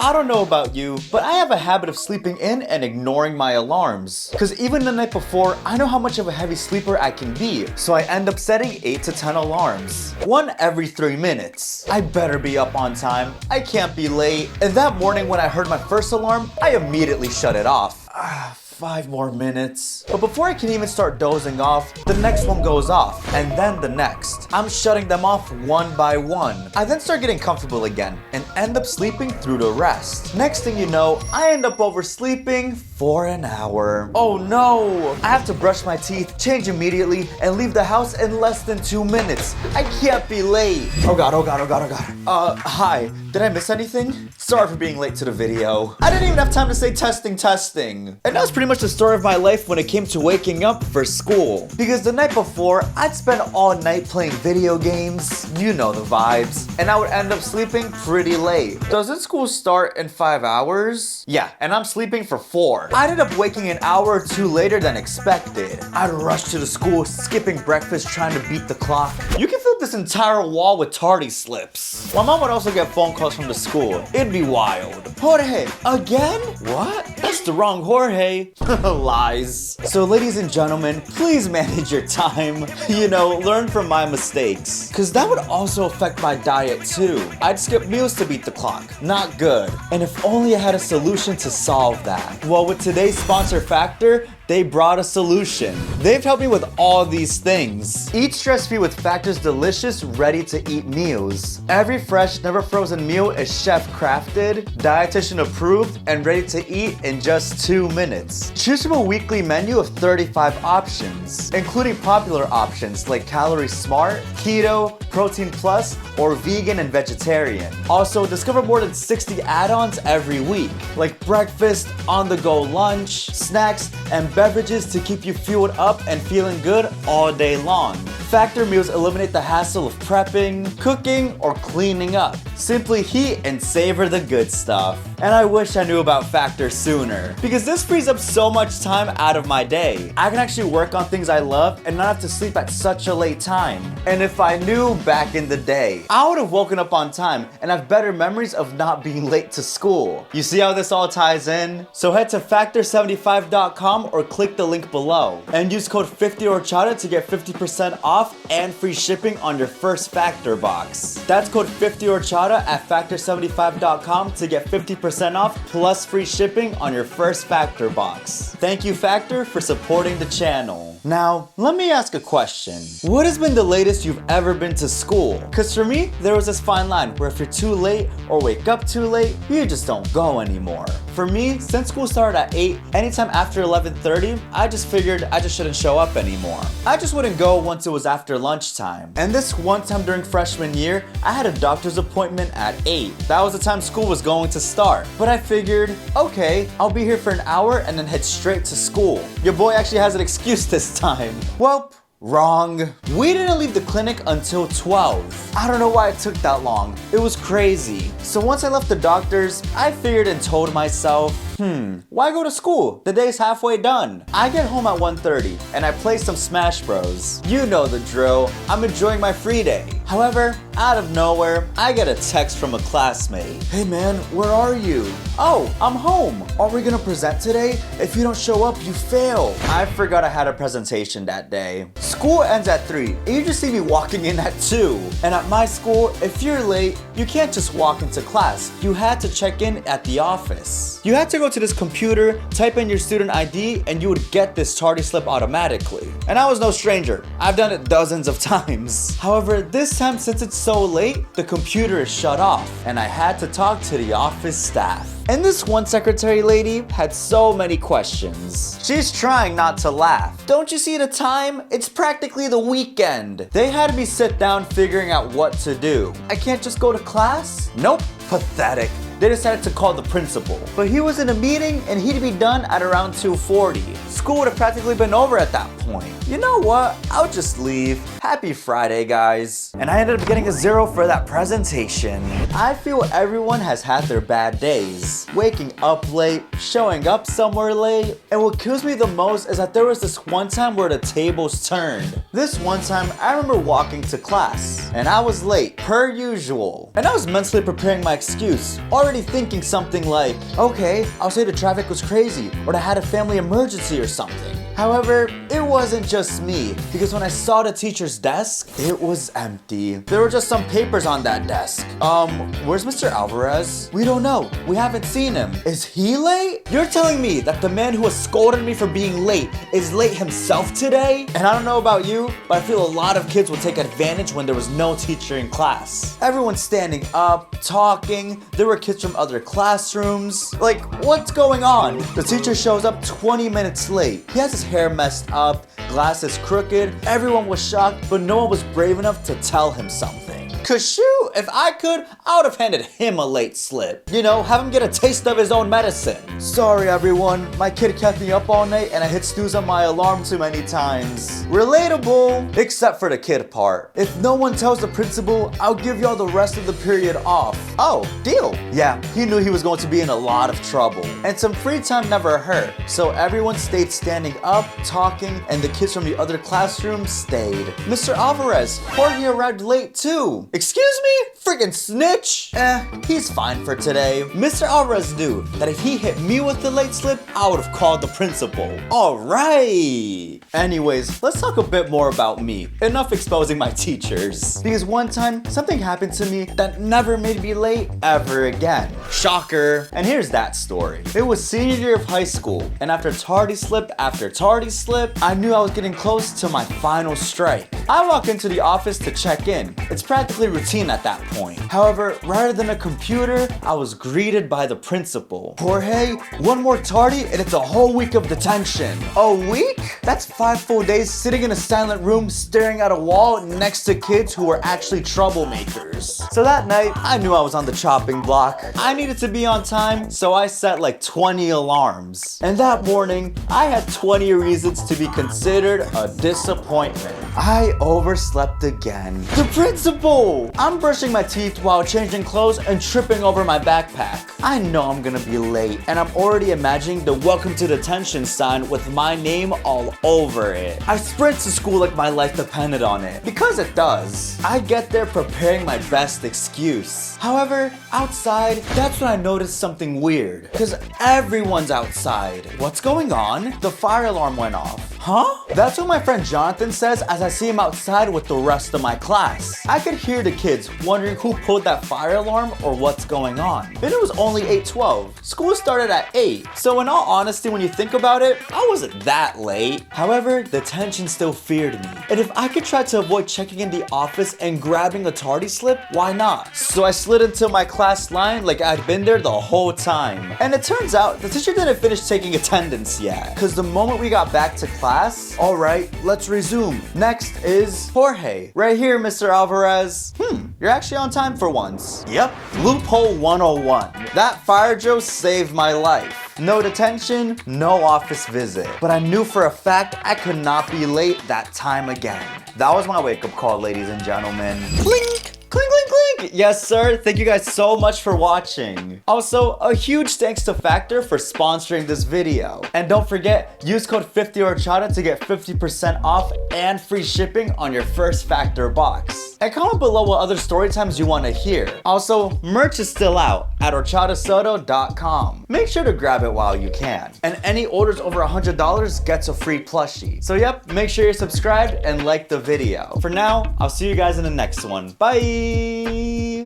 I don't know about you, but I have a habit of sleeping in and ignoring my alarms. Cause even the night before, I know how much of a heavy sleeper I can be, so I end up setting 8 to 10 alarms. One every 3 minutes. I better be up on time. I can't be late. And that morning when I heard my first alarm, I immediately shut it off. 5 more minutes. But before I can even start dozing off, the next one goes off, and then the next. I'm shutting them off one by one. I then start getting comfortable again, and end up sleeping through the rest. Next thing you know, I end up oversleeping for an hour. Oh no! I have to brush my teeth, change immediately, and leave the house in less than 2 minutes. I can't be late. Oh god, oh god, oh god, oh god. Hi. Did I miss anything? Sorry for being late to the video. I didn't even have time to say testing, testing. And that was pretty much the story of my life when it came to waking up for school. Because the night before, I'd spend all night playing video games. You know the vibes. And I would end up sleeping pretty late. Doesn't school start in 5 hours? Yeah, and I'm sleeping for 4. I ended up waking an hour or 2 later than expected. I'd rush to the school, skipping breakfast, trying to beat the clock. You can fill this entire wall with tardy slips. My mom would also get phone calls from the school. It'd be wild. Jorge, again? What? That's the wrong Jorge. Lies. So ladies and gentlemen, please manage your time. You know, learn from my mistakes. Cause that would also affect my diet too. I'd skip meals to beat the clock. Not good. And if only I had a solution to solve that. Well, with today's sponsor Factor, they brought a solution. They've helped me with all these things. Eat stress-free with Factor's delicious, ready-to-eat meals. Every fresh, never frozen meal is chef crafted, dietitian approved, and ready to eat in just 2 minutes. Choose from a weekly menu of 35 options, including popular options like Calorie Smart, Keto, Protein Plus, or Vegan and Vegetarian. Also, discover more than 60 add-ons every week, like breakfast, on-the-go lunch, snacks, and beverages to keep you fueled up and feeling good all day long. Factor meals eliminate the hassle of prepping, cooking, or cleaning up. Simply heat and savor the good stuff. And I wish I knew about Factor sooner, because this frees up so much time out of my day. I can actually work on things I love and not have to sleep at such a late time. And if I knew back in the day, I would have woken up on time and have better memories of not being late to school. You see how this all ties in? So head to factor75.com or click the link below and use code 50horchata to get 50% off and free shipping on your first Factor box. That's code 50horchata at factor75.com to get 50% off plus free shipping on your first Factor box. Thank you, Factor, for supporting the channel. Now, let me ask a question. What has been the latest you've ever been to school? Cause for me, there was this fine line where if you're too late or wake up too late, you just don't go anymore. For me, since school started at 8, anytime after 11:30, I just figured I just shouldn't show up anymore. I just wouldn't go once it was after lunchtime. And this one time during freshman year, I had a doctor's appointment at 8. That was the time school was going to start. But I figured, okay, I'll be here for an hour and then head straight to school. Your boy actually has an excuse this time. Well, wrong. We didn't leave the clinic until 12. I don't know why it took that long. It was crazy. So once I left the doctor's, I figured and told myself, why go to school? The day's halfway done. I get home at 1:30 and I play some Smash Bros. You know the drill. I'm enjoying my free day. However, out of nowhere, I get a text from a classmate. Hey man, where are you? Oh, I'm home. Are we gonna present today? If you don't show up, you fail. I forgot I had a presentation that day. School ends at 3 and you just see me walking in at 2. And at my school, if you're late, you can't just walk into class. You had to check in at the office. You had to go to this computer, type in your student ID, and you would get this tardy slip automatically. And I was no stranger. I've done it dozens of times. However, this time, since it's so late, the computer is shut off, and I had to talk to the office staff. And this one secretary lady had so many questions. She's trying not to laugh. Don't you see the time? It's practically the weekend. They had me sit down figuring out what to do. I can't just go to class? Nope. Pathetic. They decided to call the principal. But he was in a meeting and he'd be done at around 2:40. School would have practically been over at that point. You know what? I'll just leave. Happy Friday, guys. And I ended up getting a 0 for that presentation. I feel everyone has had their bad days. waking up late, showing up somewhere late. And what kills me the most is that there was this one time where the tables turned. This one time, I remember walking to class, and I was late, per usual. And I was mentally preparing my excuse, already thinking something like, okay, I'll say the traffic was crazy, or I had a family emergency or something. However, it wasn't just me, because when I saw the teacher's desk, it was empty. There were just some papers on that desk. Where's Mr. Alvarez? We don't know. We haven't seen him. Is he late? You're telling me that the man who has scolded me for being late is late himself today? And I don't know about you, but I feel a lot of kids will take advantage when there was no teacher in class. Everyone's standing up, talking. There were kids from other classrooms. Like, what's going on? The teacher shows up 20 minutes late. He has his hair messed up, glasses crooked. Everyone was shocked, but no one was brave enough to tell him something. Cause shoot, if I could, I would have handed him a late slip. You know, have him get a taste of his own medicine. Sorry everyone, my kid kept me up all night and I hit snooze on my alarm too many times. Relatable, except for the kid part. If no one tells the principal, I'll give y'all the rest of the period off. Oh, deal. Yeah, he knew he was going to be in a lot of trouble. And some free time never hurt. So everyone stayed standing up, talking, and the kids from the other classrooms stayed. Mr. Alvarez, Jorge arrived late too. Excuse me? Freaking snitch? He's fine for today. Mr. Alvarez knew that if he hit me with the late slip, I would have called the principal. Alright. Anyways, let's talk a bit more about me. Enough exposing my teachers. Because one time, something happened to me that never made me late ever again. Shocker. And here's that story. It was senior year of high school, and after tardy slip after tardy slip, I knew I was getting close to my final strike. I walk into the office to check in. It's practically routine at that point. However, rather than a computer, I was greeted by the principal. Jorge, one more tardy and it's a whole week of detention. A week? That's 5 full days sitting in a silent room staring at a wall next to kids who were actually troublemakers. So that night, I knew I was on the chopping block. I needed to be on time, so I set like 20 alarms. And that morning, I had 20 reasons to be considered a disappointment. I overslept again. The principal! I'm brushing my teeth while changing clothes and tripping over my backpack. I know I'm gonna be late, and I'm already imagining the welcome to detention sign with my name all over it. I sprint to school like my life depended on it, because it does. I get there preparing my best excuse. However, outside, that's when I noticed something weird, because everyone's outside. What's going on? The fire alarm went off. Huh? That's what my friend Jonathan says as I see him outside with the rest of my class. I could hear the kids wondering who pulled that fire alarm or what's going on. And it was only 8:12. School started at 8. So in all honesty, when you think about it, I wasn't that late. However, the tension still feared me. And if I could try to avoid checking in the office and grabbing a tardy slip, why not? So I slid into my class line like I'd been there the whole time. And it turns out the teacher didn't finish taking attendance yet. Cause the moment we got back to class, alright, let's resume. Next is Jorge. Right here, Mr. Alvarez. You're actually on time for once. Yep, loophole 101. That fire drill saved my life. No detention, no office visit. But I knew for a fact I could not be late that time again. That was my wake-up call, ladies and gentlemen. Blink! Clink, clink, clink! Yes, sir. Thank you guys so much for watching. Also, a huge thanks to Factor for sponsoring this video. And don't forget, use code 50Horchata to get 50% off and free shipping on your first Factor box. And comment below what other story times you want to hear. Also, merch is still out at horchatasoto.com. Make sure to grab it while you can. And any orders over $100 gets a free plushie. So yep, make sure you're subscribed and like the video. For now, I'll see you guys in the next one. Bye!